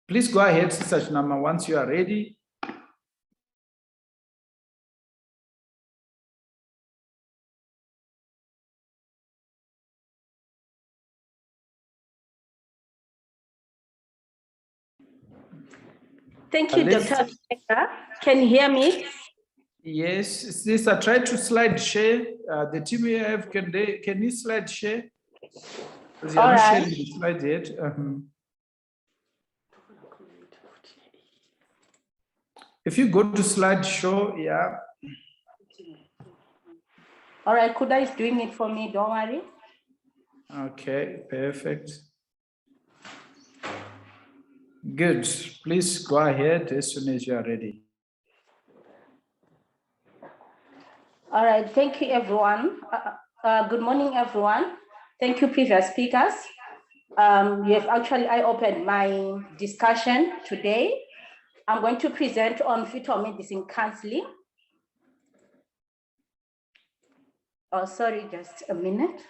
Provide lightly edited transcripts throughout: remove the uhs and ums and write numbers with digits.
Please go ahead, Sister Shinama, once you are ready. Thank you, Dr. Can you hear me? Yes, Sister, try to slide share. The team you have, can you slide share? Because you are not sharing the slide yet. If you go to slideshow, yeah. All right, Kuda is doing it for me, don't worry. Okay, perfect. Good. Please go ahead as soon as you are ready. All right, thank you, everyone. Good morning, everyone. Thank you, previous speakers. You have actually opened my discussion today. I'm going to present on fetal medicine counseling. Oh, sorry, just a minute.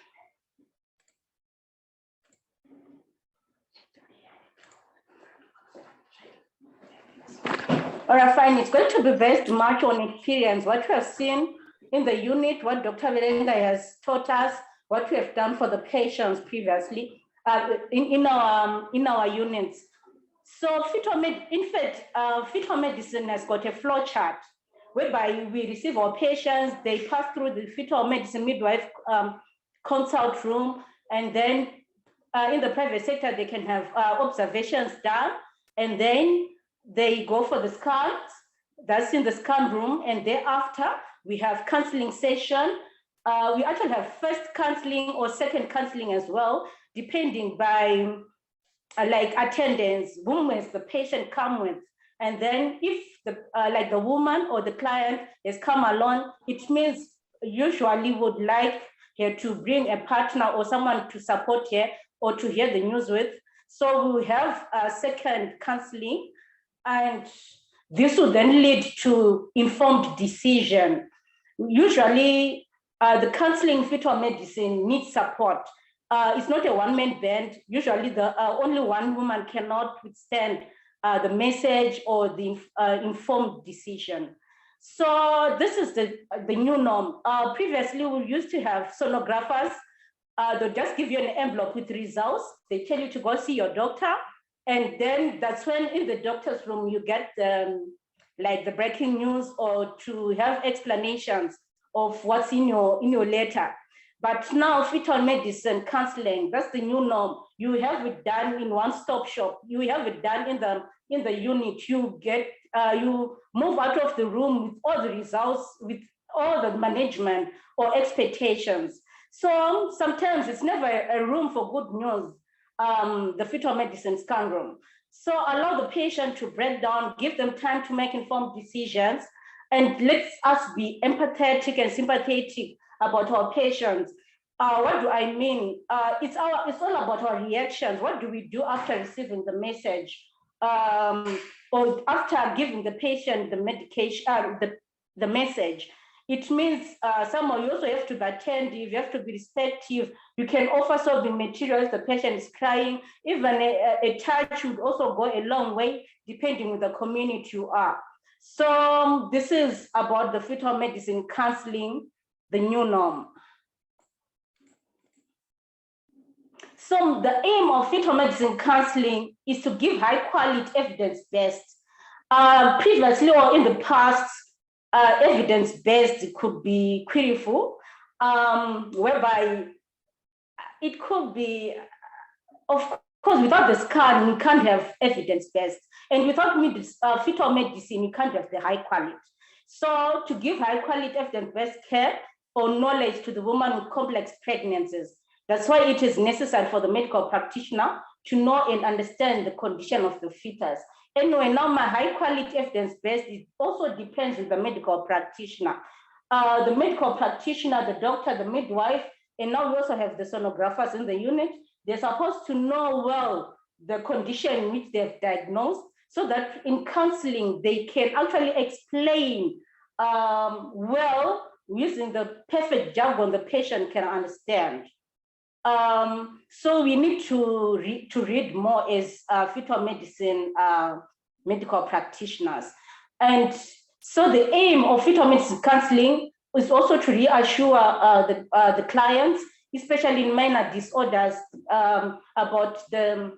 All right, fine. It's going to be based much on experience, what we have seen in the unit, what Dr. Velenga has taught us, what we have done for the patients previously in our units. So fetal medicine has got a flow chart whereby we receive our patients, they pass through the fetal medicine midwife consult room, and then in the private sector, they can have observations done, and then they go for the scans. That's in the scan room, and thereafter we have counseling session. We actually have first counseling or second counseling as well, depending by like attendance, whom has the patient come with. And then if like the woman or the client has come alone, it means usually would like her to bring a partner or someone to support her or to hear the news with. So we have a second counseling, and this will then lead to informed decision. Usually the counseling fetal medicine needs support. It's not a one-man band. Usually the only one woman cannot withstand the message or the informed decision. So this is the new norm. Previously, we used to have sonographers. They'll just give you an envelope with results. They tell you to go see your doctor. And then that's when in the doctor's room, you get like the breaking news or to have explanations of what's in your letter. But now fetal medicine counseling, that's the new norm. You have it done in one-stop shop. You have it done in the unit. You get you move out of the room with all the results, with all the management or expectations. So sometimes it's never a room for good news, the fetal medicine scan room. So allow the patient to break down, give them time to make informed decisions, and let us be empathetic and sympathetic about our patients. What do I mean? It's all about our reactions. What do we do after receiving the message? Or after giving the patient the medication, the message? It means somehow you also have to be attentive, you have to be respectful. You can offer solving materials, the patient is crying. Even a touch would also go a long way, depending on the community you are. So this is about the fetal medicine counseling, the new norm. So the aim of fetal medicine counseling is to give high quality evidence-based. Previously or in the past, evidence-based could be queryful, whereby it could be, of course, without the scan, you can't have evidence-based. And without fetal medicine, you can't have the high quality. So to give high quality evidence-based care or knowledge to the woman with complex pregnancies, that's why it is necessary for the medical practitioner to know and understand the condition of the fetus. Anyway, now my high quality evidence-based, it also depends on the medical practitioner. The medical practitioner, the doctor, the midwife, and now we also have the sonographers in the unit. They're supposed to know well the condition which they've diagnosed, so that in counseling, they can actually explain well using the perfect jargon the patient can understand. So we need to read more as fetal medicine medical practitioners. And so the aim of fetal medicine counseling is also to reassure the clients, especially in minor disorders, about the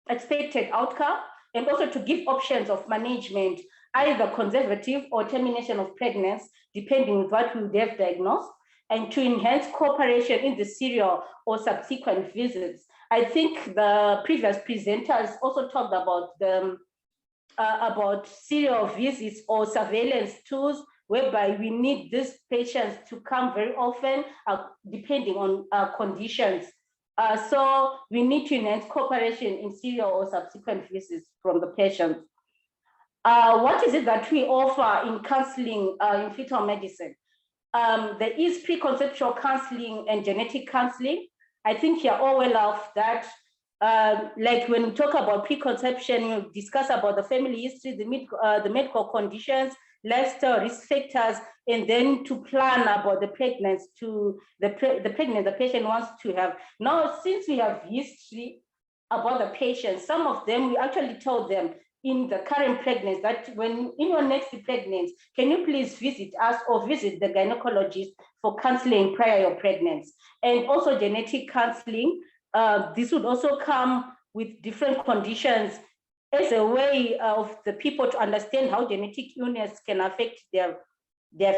expected outcome, and also to give options of management, either conservative or termination of pregnancy, depending on what we would have diagnosed, and to enhance cooperation in the serial or subsequent visits. I think the previous presenters also talked about serial visits or surveillance tools, whereby we need these patients to come very often, depending on conditions. So we need to enhance cooperation in serial or subsequent visits from the patients. What is it that we offer in counseling in fetal medicine? There is preconceptual counseling and genetic counseling. I think you're all well of that. Like when we talk about preconception, we discuss about the family history, the medical conditions, lifestyle risk factors, and then to plan about the pregnancy the pregnancy the patient wants to have. Now, since we have history about the patient, some of them, we actually told them in the current pregnancy that when in your next pregnancy, can you please visit us or visit the gynecologist for counseling prior to your pregnancy? And also genetic counseling. This would also come with different conditions as a way of the people to understand how genetic illness can affect their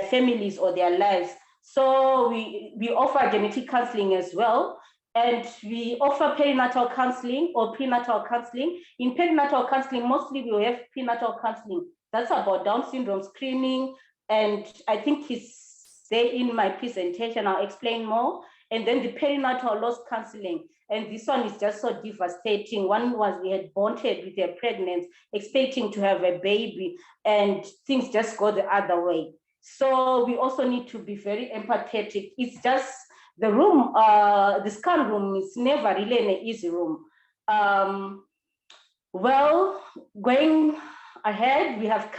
families or their lives. So we offer genetic counseling as well. And we offer perinatal counseling or prenatal counseling. In perinatal counseling, mostly we have prenatal counseling. That's about Down syndrome screening. And I think it's there in my presentation. I'll explain more. And then the perinatal loss counseling. And this one is just so devastating. One was we had bonded with their pregnancy, expecting to have a baby, and things just go the other way. So we also need to be very empathetic. It's just the room, the scan room is never really an easy room. Well, going ahead, we have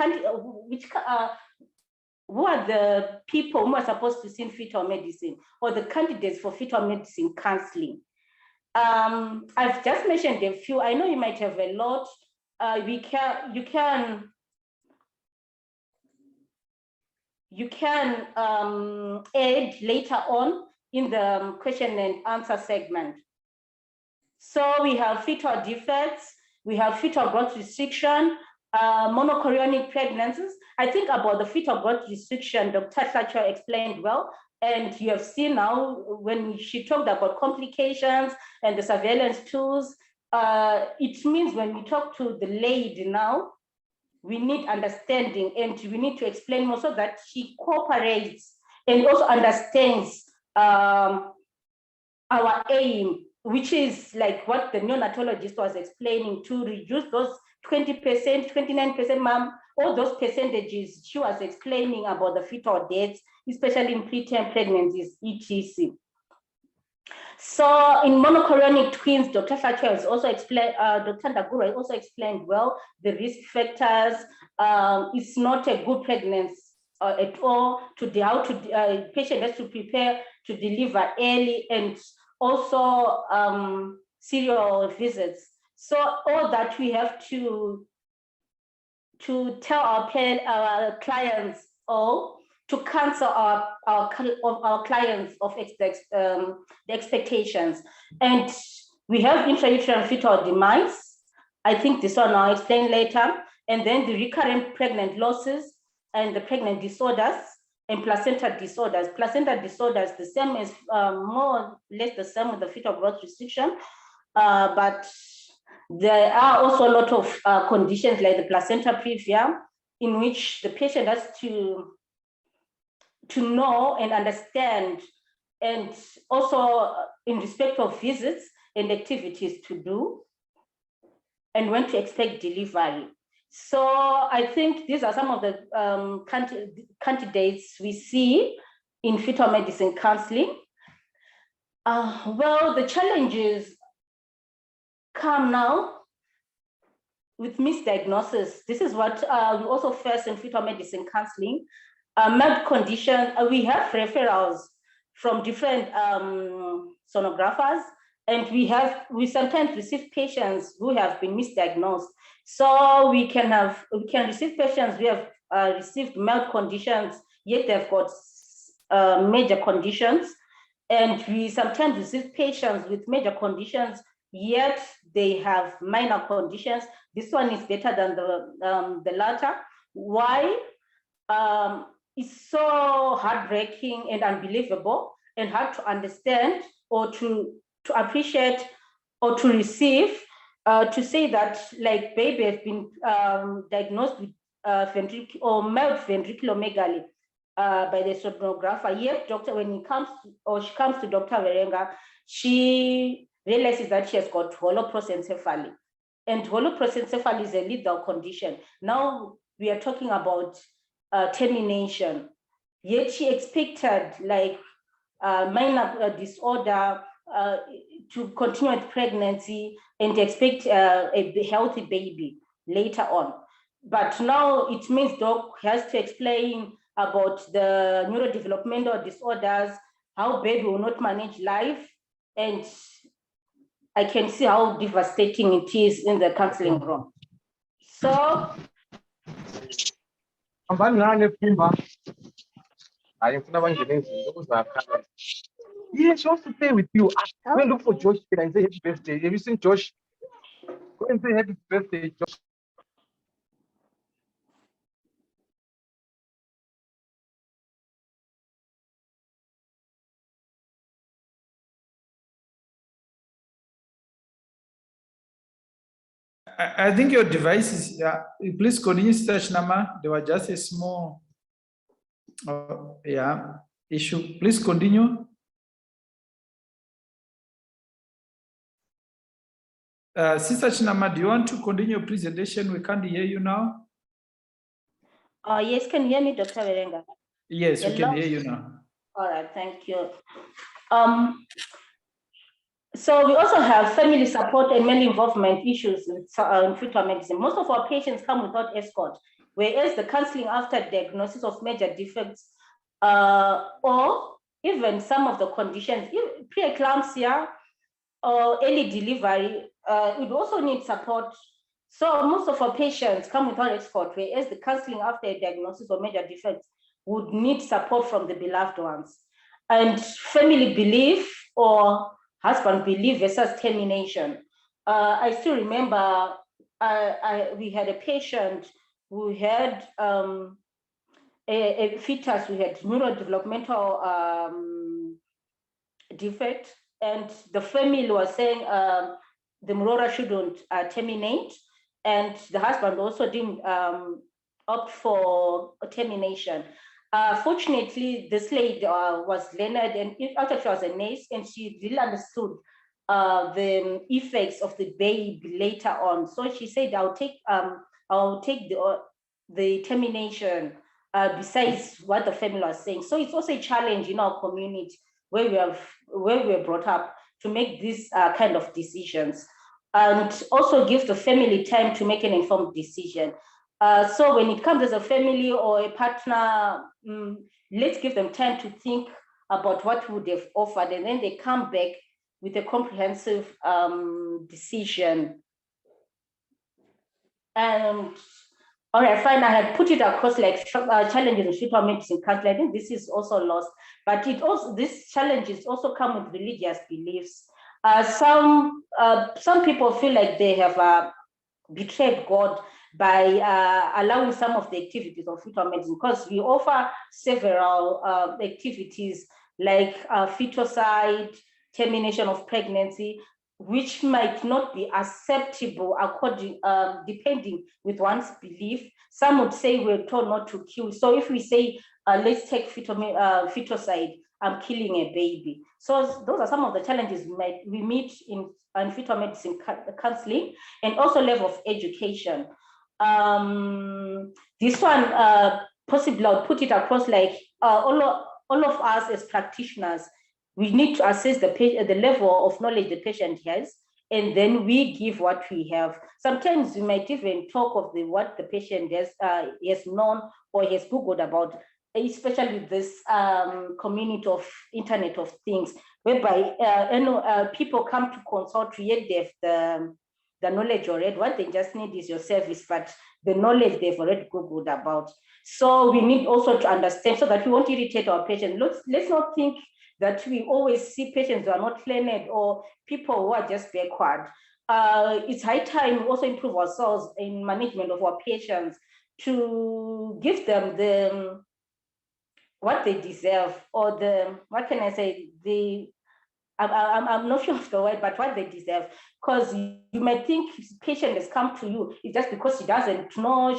who are the people who are supposed to see in fetal medicine or the candidates for fetal medicine counseling. I've just mentioned a few. I know you might have a lot. You can add later on in the question and answer segment. So we have fetal defects, we have fetal growth restriction, monochorionic pregnancies. I think about the fetal growth restriction, Dr. Thatcher explained well, and you have seen now when she talked about complications and the surveillance tools, it means when we talk to the lady now, we need understanding and we need to explain more so that she cooperates and also understands our aim, which is like what the neonatologist was explaining, to reduce those 20%, 29%, ma'am, all those percentages she was explaining about the fetal deaths, especially in preterm pregnancies, etc. So in monochorionic twins, Dr. Thatcher has also explained, Dr. Ndagura also explained well the risk factors. It's not a good pregnancy at all. Patient has to prepare to deliver early and also serial visits. So all that we have to tell our clients or to cancel our clients of the expectations. And we have intrauterine fetal demise. I think this one I'll explain later. And then the recurrent pregnant losses and the pregnant disorders and placenta disorders. Placenta disorders, the same is more or less the same with the fetal growth restriction, but there are also a lot of conditions like the placenta previa, in which the patient has to know and understand, and also in respect of visits and activities to do, and when to expect delivery. So I think these are some of the candidates we see in fetal medicine counseling. Well, the challenges come now with misdiagnosis. This is what we also face in fetal medicine counseling. Med condition, we have referrals from different sonographers, and we sometimes receive patients who have been misdiagnosed. So we can receive patients who have received mild conditions, yet they've got major conditions. And we sometimes receive patients with major conditions, yet they have minor conditions. This one is better than the latter. Why? It's so heartbreaking and unbelievable and hard to understand or to appreciate or to receive, to say that like baby has been diagnosed with mild ventriculomegaly by the sonographer. Yet doctor, when she comes to Dr. Verenga, she realizes that she has got holoprosencephaly. And holoprosencephaly is a lethal condition. Now we are talking about termination. Yet she expected like minor disorder to continue with pregnancy and expect a healthy baby later on. But now it means doc has to explain about the neurodevelopmental disorders, how baby will not manage life, and I can see how devastating it is in the counseling room. So yeah, she wants to stay with you. Go and look for Josh and say happy birthday. Have you seen Josh? Go and say happy birthday, Josh. I think your device is, please continue, Sister Nama. There was just a small, issue. Please continue. Sister Chinama, do you want to continue your presentation? We can't hear you now. Yes, can you hear me, Dr. Verenga? Yes, we can hear you now. All right, thank you. So we also have family support and male involvement issues in fetal medicine. Most of our patients come without escort, whereas the counseling after diagnosis of major defects or even some of the conditions, preeclampsia or early delivery, would also need support. So most of our patients come without escort, whereas the counseling after a diagnosis of major defects would need support from the beloved ones. And family belief or husband belief versus termination. I still remember we had a patient who had a fetus who had neurodevelopmental defect, and the family was saying the Murora shouldn't terminate, and the husband also didn't opt for termination. Fortunately, this lady was learned, and after she was a nurse, and she really understood the effects of the baby later on. So she said, "I'll take the termination besides what the family was saying." So it's also a challenge in our community where we were brought up to make these kind of decisions, and also give the family time to make an informed decision. So when it comes as a family or a partner, let's give them time to think about what would have offered, and then they come back with a comprehensive decision. And all right, fine, I had put it across like challenges in fetal medicine counseling. I think this is also lost, but these challenges also come with religious beliefs. Some people feel like they have betrayed God by allowing some of the activities of fetal medicine, because we offer several activities like feticide, termination of pregnancy, which might not be acceptable according, depending with one's belief. Some would say we're told not to kill. So if we say, let's take feticide, I'm killing a baby. So those are some of the challenges we meet in fetal medicine counseling, and also level of education. This one, possibly I'll put it across like all of us as practitioners, we need to assess the level of knowledge the patient has, and then we give what we have. Sometimes we might even talk of what the patient has known or has Googled about, especially this community of Internet of Things. whereby people come to consult, yet they have the knowledge already. What they just need is your service, but the knowledge they've already Googled about. So we need also to understand so that we won't irritate our patients. Let's not think that we always see patients who are not learned or people who are just backward. It's high time we also improve ourselves in management of our patients to give them the what they deserve, or what can I say, I'm not sure of the word, but what they deserve. Because you might think patient has come to you, it's just because she doesn't know,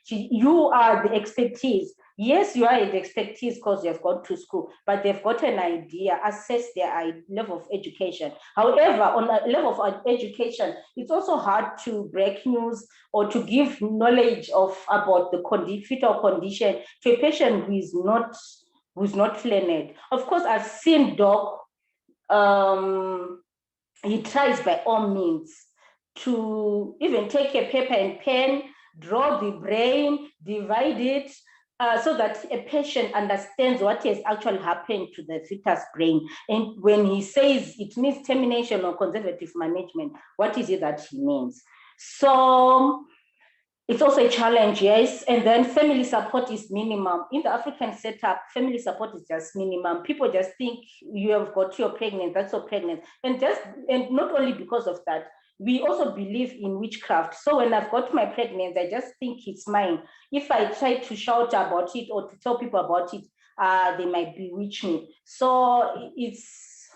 you are the expertise. Yes, you are the expertise because you've gone to school, but they've got an idea, assess their level of education. However, on a level of education, it's also hard to break news or to give knowledge about the fetal condition to a patient who is not learned. Of course, I've seen doc. He tries by all means to even take a paper and pen, draw the brain, divide it, so that a patient understands what has actually happened to the fetus brain. And when he says it needs termination or conservative management, what is it that he means? So it's also a challenge, yes. And then family support is minimum. In the African setup, family support is just minimum. People just think you have got your pregnant, that's so pregnant. And not only because of that, we also believe in witchcraft. So when I've got my pregnancy, I just think it's mine. If I try to shout about it or to tell people about it, they might bewitch me. So it's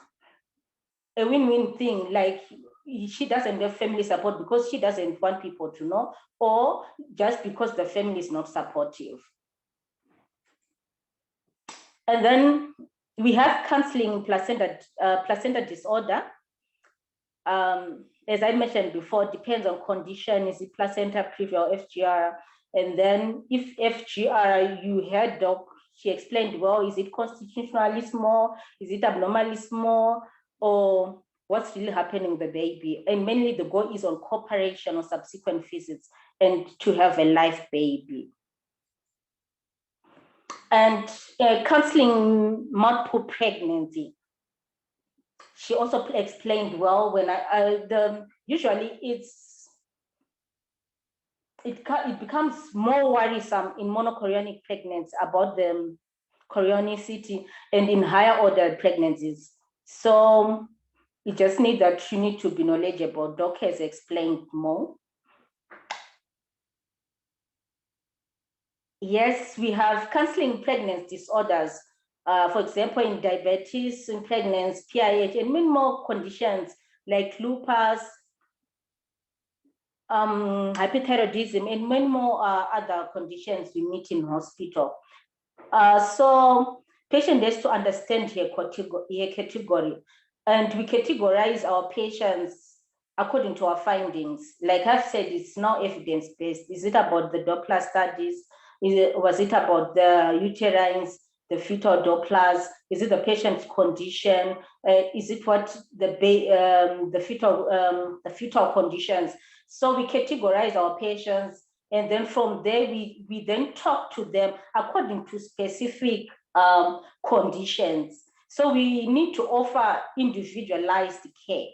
a win-win thing. Like, she doesn't have family support because she doesn't want people to know, or just because the family is not supportive. And then we have counseling placenta disorder. As I mentioned before, it depends on condition. Is it placenta previa or FGR? And then if FGR, you heard doc, she explained, well, is it constitutionally small? Is it abnormally small? Or what's really happening with the baby? And mainly the goal is on cooperation or subsequent visits and to have a live baby. And counseling multiple pregnancy. She also explained well when usually it becomes more worrisome in monochorionic pregnancies about the chorionicity and in higher order pregnancies. So you just need that you need to be knowledgeable. Doc has explained more. Yes, we have counseling pregnancy disorders. For example, in diabetes, in pregnancy, PIH, and many more conditions like lupus, hypothyroidism, and many more other conditions we meet in hospital. So patient has to understand her category, and we categorize our patients according to our findings. Like I've said, it's now evidence-based. Is it about the Doppler studies? Was it about the uterines, the fetal Dopplers? Is it the patient's condition? Is it what the fetal conditions? So we categorize our patients, and then from there we then talk to them according to specific conditions. So we need to offer individualized care.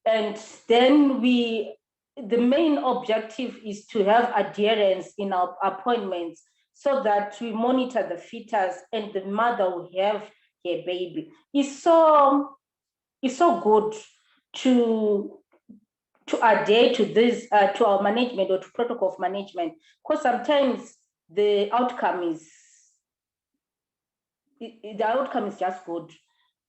And then the main objective is to have adherence in our appointments so that we monitor the fetus and the mother will have her baby. It's so good to adhere to this, to our management or to protocol of management, because sometimes the outcome is just good.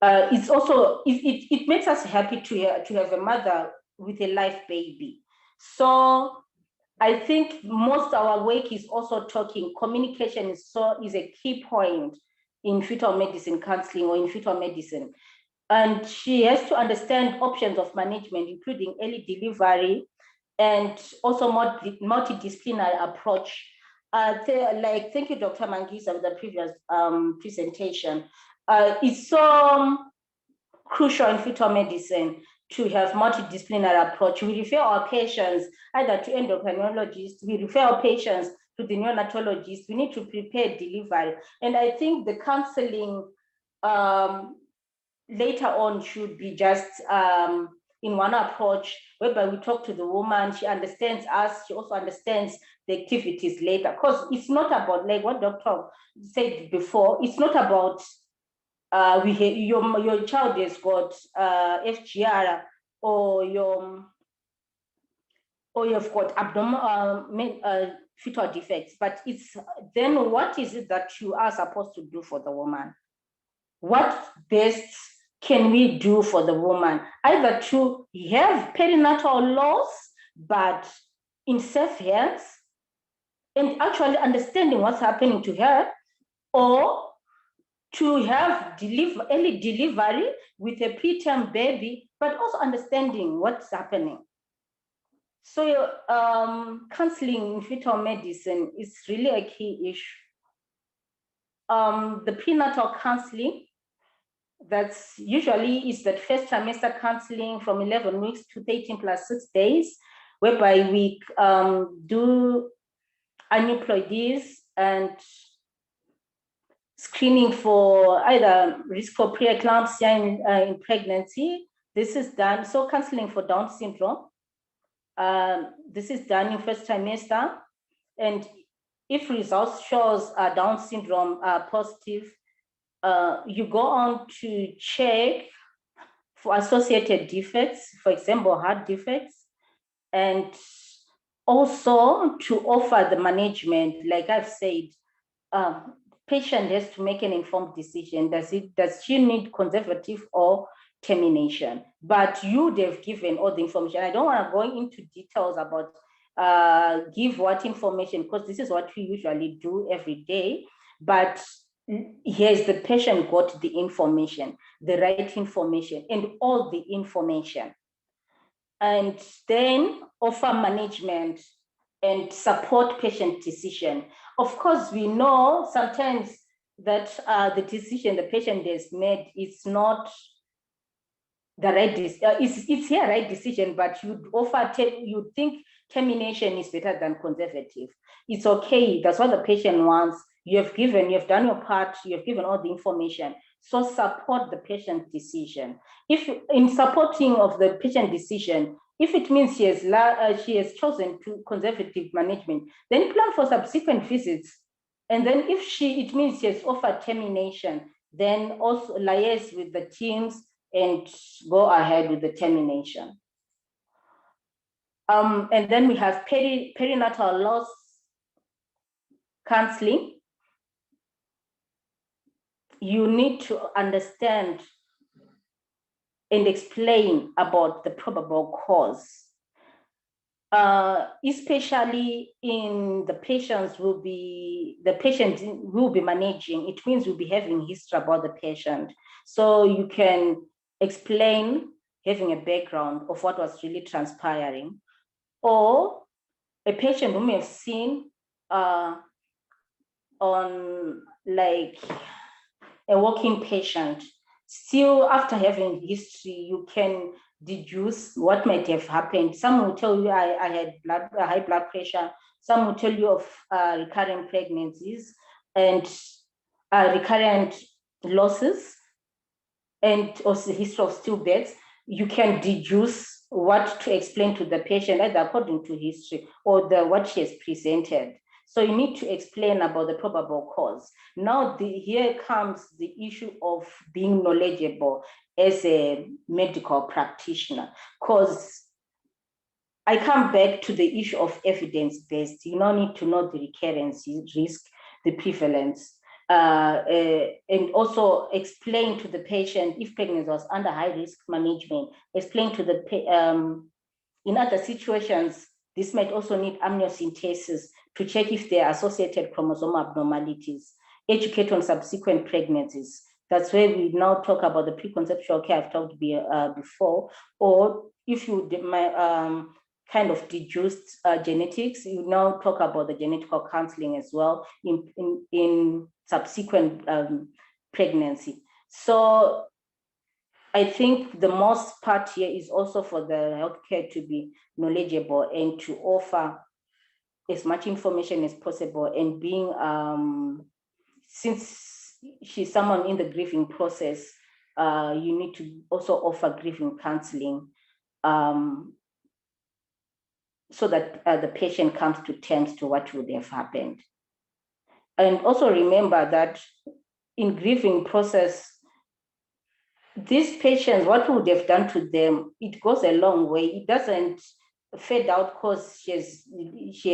It's also, it makes us happy to have a mother with a live baby. So I think most of our work is also talking. Communication is a key point in fetal medicine counseling or in fetal medicine. And she has to understand options of management, including early delivery and also multidisciplinary approach. Thank you, Dr. Mangisa, for the previous presentation. It's so crucial in fetal medicine to have multidisciplinary approach. We refer our patients either to endocrinologists, we refer our patients to the neonatologist. We need to prepare delivery. And I think the counseling later on should be just in one approach, whereby we talk to the woman, she understands us, she also understands the activities later. Because it's not about, like what Dr. said before, it's not about your child has got FGR or you've got abdominal fetal defects, but it's then what is it that you are supposed to do for the woman? What best can we do for the woman? Either to have perinatal loss, but in safe hands, and actually understanding what's happening to her, or to have early delivery with a preterm baby, but also understanding what's happening. So counseling in fetal medicine is really a key issue. The prenatal counseling, that's usually is that first trimester counseling from 11 weeks to 13 plus 6 days, whereby we do aneuploidies and screening for either risk for preeclampsia in pregnancy. This is done. So counseling for Down syndrome. This is done in first trimester. And if results shows Down syndrome positive, you go on to check for associated defects, for example, heart defects, and also to offer the management, like I've said, patient has to make an informed decision. Does she need conservative or termination? But you'd have given all the information. I don't want to go into details about give what information, because this is what we usually do every day. But here's the patient got the information, the right information, and all the information. And then offer management and support patient decision. Of course, we know sometimes that the decision the patient has made is not the right decision. It's a right decision, but you think termination is better than conservative. It's okay. That's what the patient wants. You've done your part. You've given all the information. So support the patient decision. If in supporting of the patient decision, if it means she has chosen to conservative management, then plan for subsequent visits. And then if it means she has offered termination, then also liaise with the teams and go ahead with the termination. And then we have perinatal loss counseling. You need to understand and explain about the probable cause, especially in the patient will be managing. It means we'll be having history about the patient. So you can explain having a background of what was really transpiring, or a patient whom you have seen on like a walking patient. Still, after having history, you can deduce what might have happened. Some will tell you I had high blood pressure. Some will tell you of recurrent pregnancies and recurrent losses, and also history of stillbirths. You can deduce what to explain to the patient, either according to history or what she has presented. So you need to explain about the probable cause. Now, here comes the issue of being knowledgeable as a medical practitioner, because I come back to the issue of evidence-based. You don't need to know the recurrence risk, the prevalence, and also explain to the patient if pregnancy was under high-risk management, explain to the in other situations, this might also need amniocentesis to check if there are associated chromosome abnormalities, educate on subsequent pregnancies. That's where we now talk about the preconceptual care I've talked before, or if you kind of deduced genetics, you now talk about the genetical counseling as well in subsequent pregnancy. So I think the most part here is also for the healthcare to be knowledgeable and to offer as much information as possible, and being, since she's someone in the grieving process, you need to also offer grieving counseling so that the patient comes to terms to what would have happened. And also remember that in grieving process, these patients, what would have done to them, it goes a long way. It doesn't fade out because she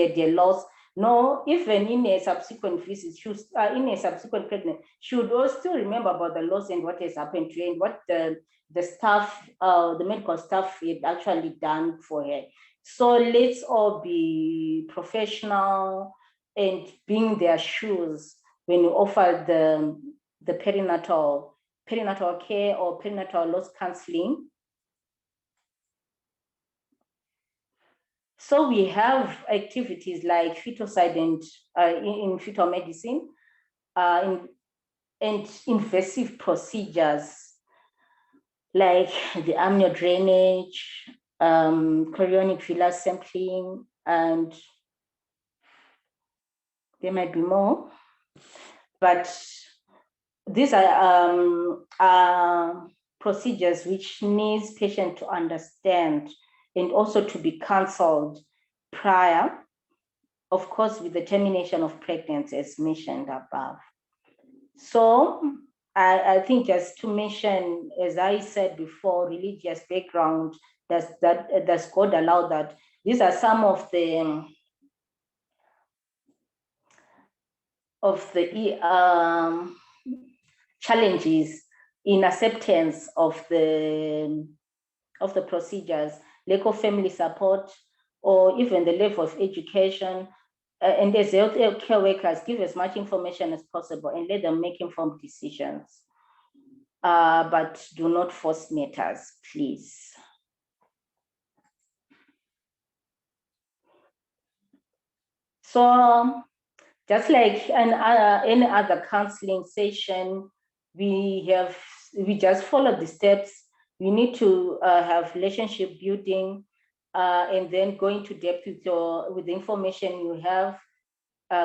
had a loss. No, even in a subsequent visit, in a subsequent pregnancy, she would also still remember about the loss and what has happened to her and what the staff, the medical staff had actually done for her. So let's all be professional and be in their shoes when you offer the perinatal care or perinatal loss counseling. So we have activities like feticide and in fetal medicine, and invasive procedures like the amnio drainage, chorionic villus sampling, and there might be more, but these are procedures which needs patient to understand and also to be counseled prior, of course, with the termination of pregnancy as mentioned above. So I think just to mention, as I said before, religious background, does God allow that? These are some of the challenges in acceptance of the procedures, lack of family support, or even the level of education. And as health care workers, give as much information as possible and let them make informed decisions. But do not force matters, please. So just like any other counseling session, we just follow the steps. We need to have relationship building, and then go into depth with the information you have,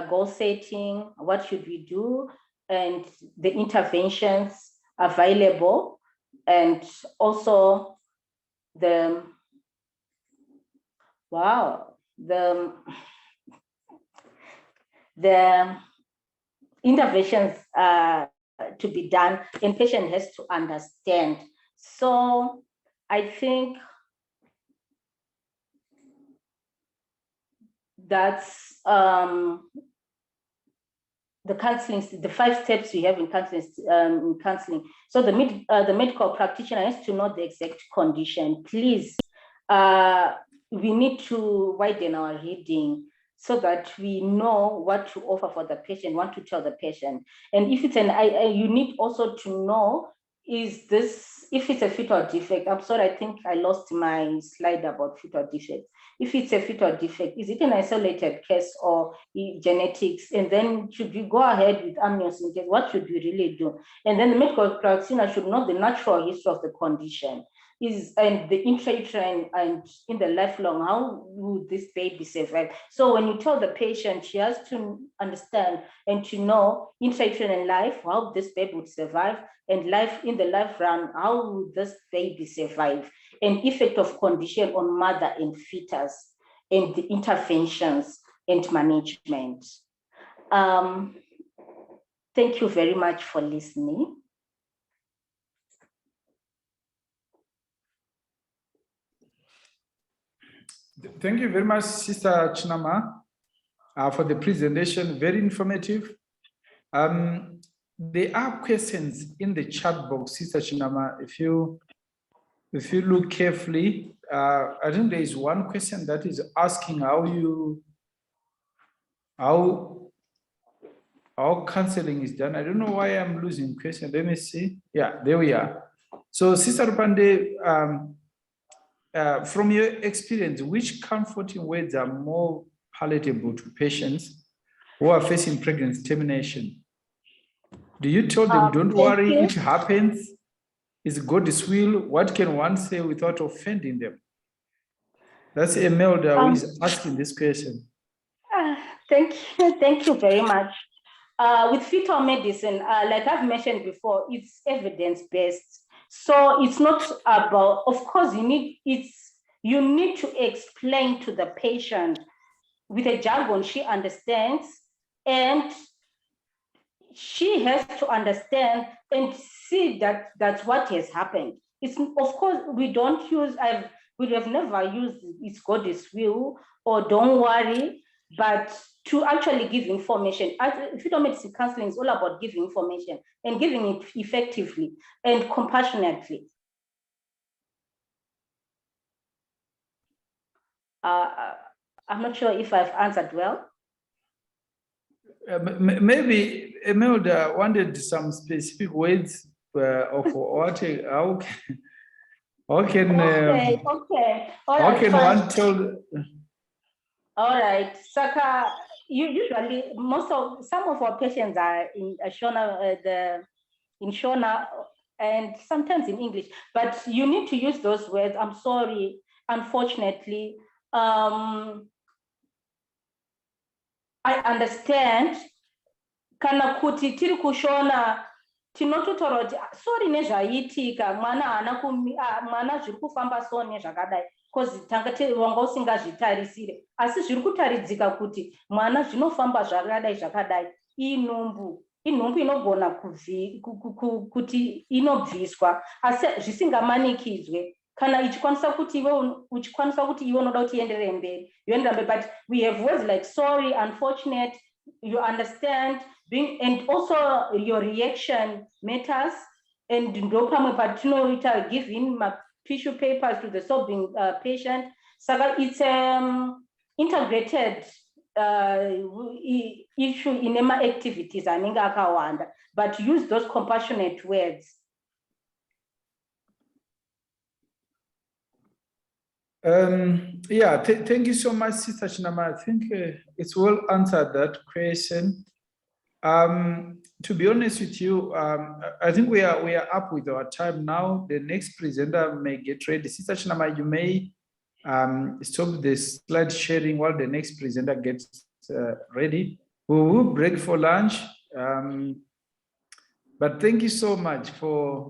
goal setting, what should we do, and the interventions available, and also the interventions to be done, and patient has to understand. So I think that's the counseling, the 5 steps we have in counseling. So the medical practitioner has to know the exact condition. Please, we need to widen our reading so that we know what to offer for the patient, what to tell the patient. And if it's you need also to know, if it's a fetal defect. I'm sorry, I think I lost my slide about fetal defect. If it's a fetal defect, is it an isolated case or genetics? And then should we go ahead with amniocentesis? What should we really do? And then the medical practitioner should know the natural history of the condition, and the intrauterine and in the lifelong, how would this baby survive? So when you tell the patient, she has to understand and to know intrauterine life, how this baby would survive, and life in the life run, how would this baby survive, and effect of condition on mother and fetus, and the interventions and management. Thank you very much for listening. Thank you very much, Sister Chinama, for the presentation. Very informative. There are questions in the chat box, Sister Chinama. If you look carefully, I think there is one question that is asking how counseling is done. I don't know why I'm losing question. Let me see. Yeah, there we are. So, Sister Rupande, from your experience, which comforting words are more palatable to patients who are facing pregnancy termination? Do you tell them, don't worry, it happens? Is God's will? What can one say without offending them? That's Imelda who is asking this question. Thank you very much. With fetal medicine, like I've mentioned before, it's evidence-based. So it's not about, of course, you need to explain to the patient with a jargon she understands, and she has to understand and see that that's what has happened. It's, of course, we don't use, we have never used it's God's will or don't worry, but to actually give information. Fetal medicine counseling is all about giving information and giving it effectively and compassionately. I'm not sure if I've answered well. Maybe Imelda wanted some specific words of what, how can Okay. All right, can fine. one tell? All right, Saka, usually some of our patients are in Shona, in Shona, and sometimes in English, but you need to use those words. I'm sorry, unfortunately. I understand. Kana kuti tiri kushona tinototaura kuti sorry nezvaitika, mwana zviri kufamba so nezvakadai, because wanga usingazvitarisire, asi zviri kutaridzika kuti mwana zvinofamba zvakadai inhumbu inogona kuti inobviswa, asi zvisingamanikidzwe. Kana ichikwanisa kuti iwe unoda kuti ienderere mberi, but we have words like sorry, unfortunate, you understand, and also your reaction matters. And ndopamwe patinoita giving tissue papers to the sobbing patient. So it's integrated issue in ema activities anenge akawanda, but use those compassionate words. Yeah, thank you so much, Sister Chinama. I think it's well answered that question. To be honest with you, I think we are up with our time now. The next presenter may get ready. Sister Chinama, you may stop the slide sharing while the next presenter gets ready. We will break for lunch. But thank you so much for